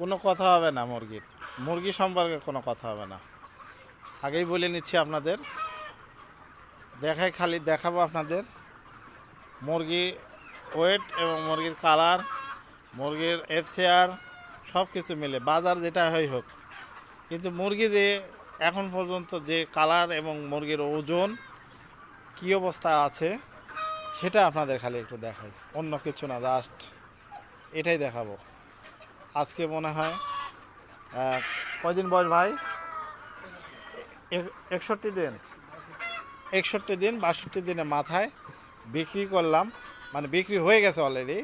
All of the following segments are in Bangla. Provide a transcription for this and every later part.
কোনো কথা হবে না মুরগির, মুরগি সম্পর্কে কোনো কথা হবে না। আগেই বলে নিচ্ছি আপনাদের, খালি দেখাবো আপনাদের মুরগি ওয়েট এবং মুরগির কালার, মুরগির এফসিআর সব কিছু মিলে বাজার যেটা হয় হোক, কিন্তু মুরগি যে এখন পর্যন্ত যে কালার এবং মুরগির ওজন কী অবস্থা আছে সেটা আপনাদের খালি একটু দেখাই, অন্য কিছু না, জাস্ট এটাই দেখাবো। আজকে মনে হয় কয়দিন বয়স ভাই? 61 দিন, 61 দিন 62 দিনের মাথায় বিক্রি করলাম, মানে বিক্রি হয়ে গেছে অলরেডি,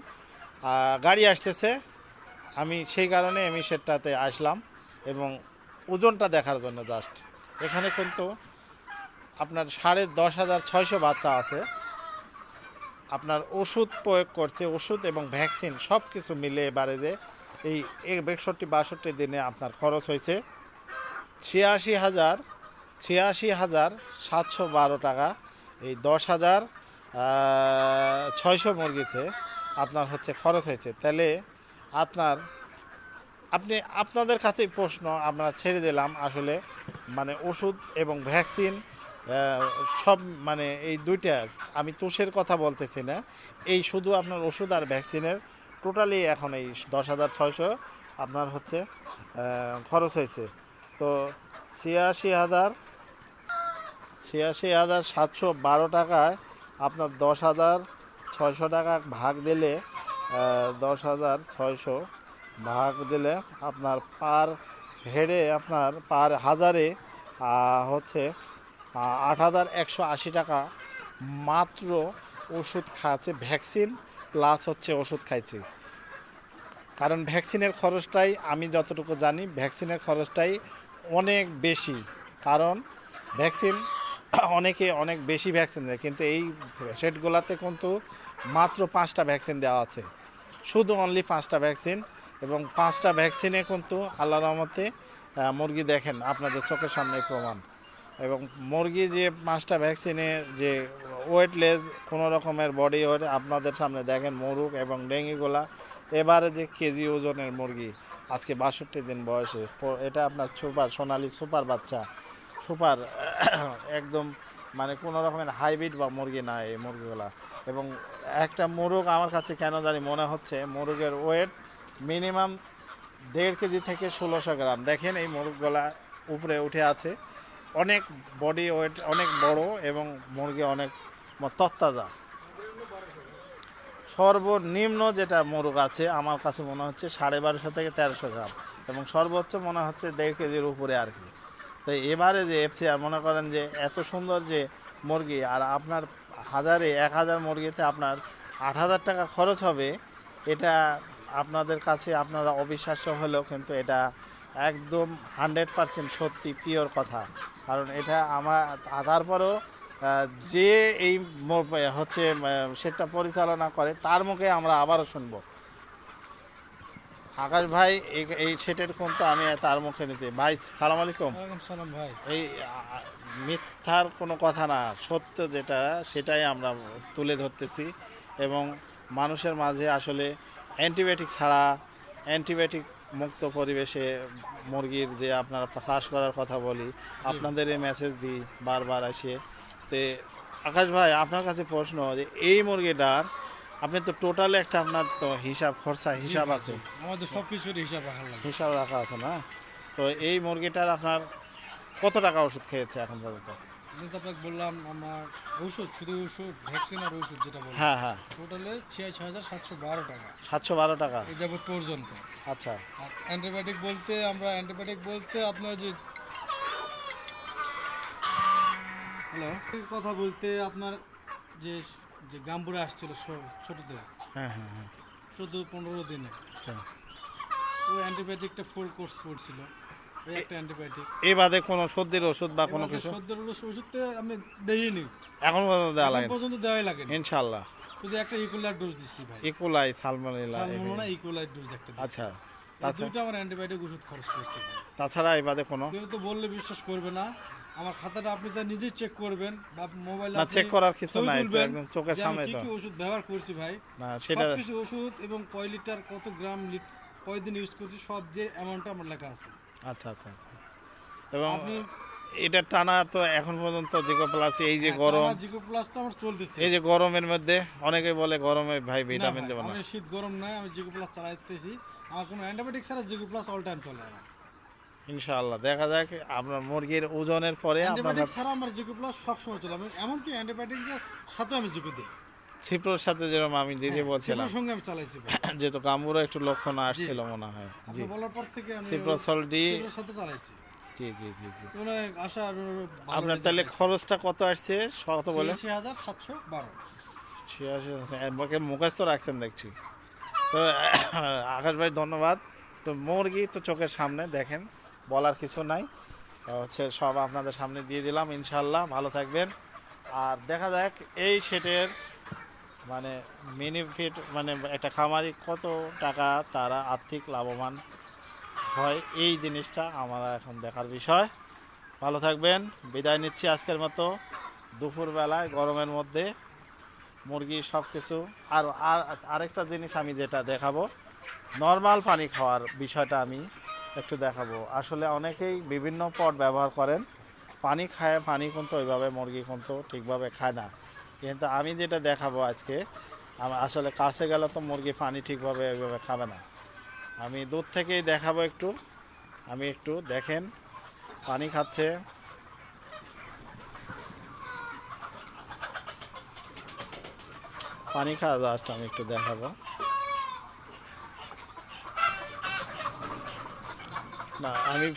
গাড়ি আসতেছে। আমি সেই কারণে আমি সেটাতে আসলাম এবং ওজনটা দেখার জন্য জাস্ট। এখানে কিন্তু আপনার 10,600 বাচ্চা আছে। আপনার ওষুধ প্রয়োগ করছে, ওষুধ এবং ভ্যাকসিন সব কিছু মিলে এবারে যে এই 61-62 দিনে আপনার খরচ হয়েছে 86,712 টাকা। এই 10,600 মুরগিতে আপনার হচ্ছে খরচ হয়েছে। তাহলে আপনাদের কাছেই প্রশ্ন আমরা ছেড়ে দিলাম, আসলে মানে ওষুধ এবং ভ্যাকসিন সব মানে এই দুইটা, আমি তুষের কথা বলতেছি না, এই শুধু আপনার ওষুধ আর ভ্যাকসিনের টোটালি এখন এই 10,600 আপনার হচ্ছে খরচ হয়েছে। তো 86,712 টাকায় আপনার 10,600 টাকা ভাগ দিলে 10,600 ভাগ দিলে আপনার পার হেডে, আপনার পার হাজারে হচ্ছে 8,180 টাকা মাত্র ওষুধ খাচ্ছে, ভ্যাকসিন প্লাস হচ্ছে ওষুধ খাইছি। কারণ ভ্যাকসিনের খরচটাই, আমি যতটুকু জানি ভ্যাকসিনের খরচটাই অনেক বেশি, কারণ ভ্যাকসিন অনেকে অনেক বেশি ভ্যাকসিন দেয়, কিন্তু এই সেটগুলোতে কিন্তু মাত্র 5টা ভ্যাকসিন দেওয়া আছে, শুধু অনলি 5টা ভ্যাকসিন। এবং 5টা ভ্যাকসিনে কিন্তু আল্লাহর রহমতে মুরগি দেখেন আপনাদের চোখের সামনে প্রমাণ। এবং মুরগি যে 5টা ভ্যাকসিনে যে ওয়েটলেস কোনো রকমের বডি ওয়েট আপনাদের সামনে দেখেন, মোরগ এবং ডেঙ্গিগুলা এবারে যে কেজি ওজনের মুরগি আজকে 62 দিন বয়সে, এটা আপনার সোনালি সুপার বাচ্চা, সুপার একদম মানে কোনো রকমের হাইব্রিড বা মুরগি না এই মুরগিগুলা। এবং একটা মোরগ আমার কাছে কেন জানি মনে হচ্ছে মোরগের ওয়েট মিনিমাম 1.5 কেজি থেকে 1600 গ্রাম। দেখেন এই মোরগগুলা উপরে উঠে আছে, অনেক বডি ওয়েট অনেক বড় এবং মুরগি অনেক তত্তাজা। সর্বনিম্ন যেটা মোরগ আছে আমার কাছে মনে হচ্ছে 1250 থেকে 1300 গ্রাম, এবং সর্বোচ্চ মনে হচ্ছে 1.5 কেজির উপরে আর কি। তো এবারে যে এফসিআর মনে করেন যে এত সুন্দর যে মুরগি, আর আপনার 1000 মুরগিতে আপনার 8,000 টাকা খরচ হবে, এটা আপনাদের কাছে আপনারা অবিশ্বাস্য হলেও কিন্তু এটা একদম 100% সত্যি পিওর কথা। কারণ এটা আমরা তারপরেও যে এই হচ্ছে সেটা পরিচালনা করে তার মুখে আমরা আবারও শুনব। আকাশ ভাই এই সেটের কিন্তু আমি তার মুখে নিতে ভাই, সালাম আলাইকুম। সালাম ভাই। এই মিথ্যার কোনো কথা না, সত্য যেটা সেটাই আমরা তুলে ধরতেছি। এবং মানুষের মাঝে আসলে অ্যান্টিবায়োটিক ছাড়া, অ্যান্টিবায়োটিক মুক্ত পরিবেশে মুরগির যে আপনারা চাষ করার কথা বলি, আপনাদের এই মেসেজ দিই বারবার আসে। তো আকাশ ভাই আপনার কাছে প্রশ্ন যে এই মুরগিটার আপনি তো টোটাল একটা আপনার তো হিসাব খরচা হিসাব আছে, আমাদের সব কিছুর হিসাব রাখা আছে না? তো এই মুরগিটার আপনার কত টাকা ওষুধ খেয়েছে এখন পর্যন্ত? আমি তো আপনাকে বললাম আমার ওষুধ, শুধু ওষুধ ভ্যাকসিন আর ওষুধ যেটা বললাম, হ্যাঁ হ্যাঁ, টোটালে 86,712 টাকা, 712 টাকা। এই যাবত পর্যন্ত। আচ্ছা, আর অ্যান্টিবায়োটিক বলতে আপনার যে হ্যালো কথা বলতে আপনার যে যে গাম্বুরা আসছিল ছোটতে, হ্যাঁ হ্যাঁ হ্যাঁ, 14-15 দিনে, আচ্ছা। ওই অ্যান্টিবায়োটিকটা ফুল কোর্স পড়ছিল, ওই একটা অ্যান্টিবায়োটিক। এই বাদে কোনো সর্দির ওষুধ বা কোনো কিছু সর্দির ওষুধটা আমি দেইনি, এখন পর্যন্ত দেওয়া লাগে? পর্যন্ত দেওয়াই লাগে ইনশাল্লাহ। শুধু একটা ইকুলার ডোজ দিচ্ছি ভাই, ইকোলাই সালমোনেলা। সালমোনেলা ইকুলার ডোজ একটা দিচ্ছি। আচ্ছা, দুইটা আমার অ্যান্টিবায়োটিক ওষুধ খরচ করছে। তাছাড়া এই বাদে কোনো? কেউ তো বললে বিশ্বাস করবে না, আমার খাতাটা আপনি তা নিজেই চেক করবেন বা মোবাইলে না, চেক করার কিছু নাই, একদম চোখের সামনে কি তো কি ওষুধ ব্যবহার করছি ভাই, না সেটা। কিছু ওষুধ এবং কয় লিটার কত গ্রাম কয়দিন ইউজ করছি সব যে অ্যামাউন্টটা আমার লেখা আছে। আচ্ছা আচ্ছা আচ্ছা। এবং আপনি এটা টানা তো এখন পর্যন্ত জিকো প্লাস, এই যে গরম, জিকো প্লাস তো আমার চলতেছে। এই যে গরমের মধ্যে অনেকে বলে গরমে ভাই না ভিটামিন ভাই, দেবো না, আমি শীত গরম নাই, আমি জিকো প্লাস চালাইতেছি। আমার কোনো অ্যান্টিবায়োটিক ছাড়া জিকো প্লাস অল টাইম চলে আমার। ইনশাআল্লাহ দেখা যাক আপনার মুরগির ওজনের পরে আপনার অ্যান্টিবায়োটিক ছাড়া আমার জিকো প্লাস সবসময় চলে। আমি এমনকি অ্যান্টিবায়োটিকের সাথে আমি জিকো দিই। ছিপ্রোর সাথে যেরকম আমি দিদি বলছিলাম, সেটার সঙ্গে আমি চালাইছি ভাই। যেহেতু গাম্বুরও একটু লক্ষণ আসছিল মনে হয়। জি, আপনি বলার পর থেকে আমি সিপ্রোসল ডি, সেটার সাথে চালাইছি। জি জি জি জি। অনেক আশা আর ভালো আপনার রেজাল্ট তাহলে পাইছি। খরচটা কত আসছে কত বলে? ৮৬,৭১২। 86 মুখস্থ রাখছেন দেখছি। তো আকাশ ভাই ধন্যবাদ। তো মুরগি তো চোখের সামনে দেখেন, বলার কিছু নাই, হচ্ছে সব আপনাদের সামনে দিয়ে দিলাম। ইনশাল্লাহ ভালো থাকবেন। আর দেখা যাক এই সেটের মানে বেনিফিট, মানে একটা খামারি কত টাকা তারা আর্থিক লাভবান হয়, এই জিনিসটা আমরা এখন দেখার বিষয়। ভালো থাকবেন, বিদায় নিচ্ছি আজকের মতো। দুপুরবেলায় গরমের মধ্যে মুরগি সব কিছু। আর আরেকটা জিনিস আমি যেটা দেখাবো, নর্মাল পানি খাওয়ার বিষয়টা আমি একটু দেখাবো। আসলে অনেকেই বিভিন্ন পট ব্যবহার করেন, পানি খায়, পানি কিন্তু ওইভাবে মুরগি কিন্তু ঠিকভাবে খায় না। কিন্তু আমি যেটা দেখাবো আজকে, আসলে কাছে গেলে তো মুরগি পানি ঠিকভাবে ওইভাবে খাবে না। আমি দূর থেকেই দেখাবো একটু, আমি একটু দেখেন পানি খাচ্ছে। পানি খাওয়া জাস্ট আমি একটু দেখাবো না, আমি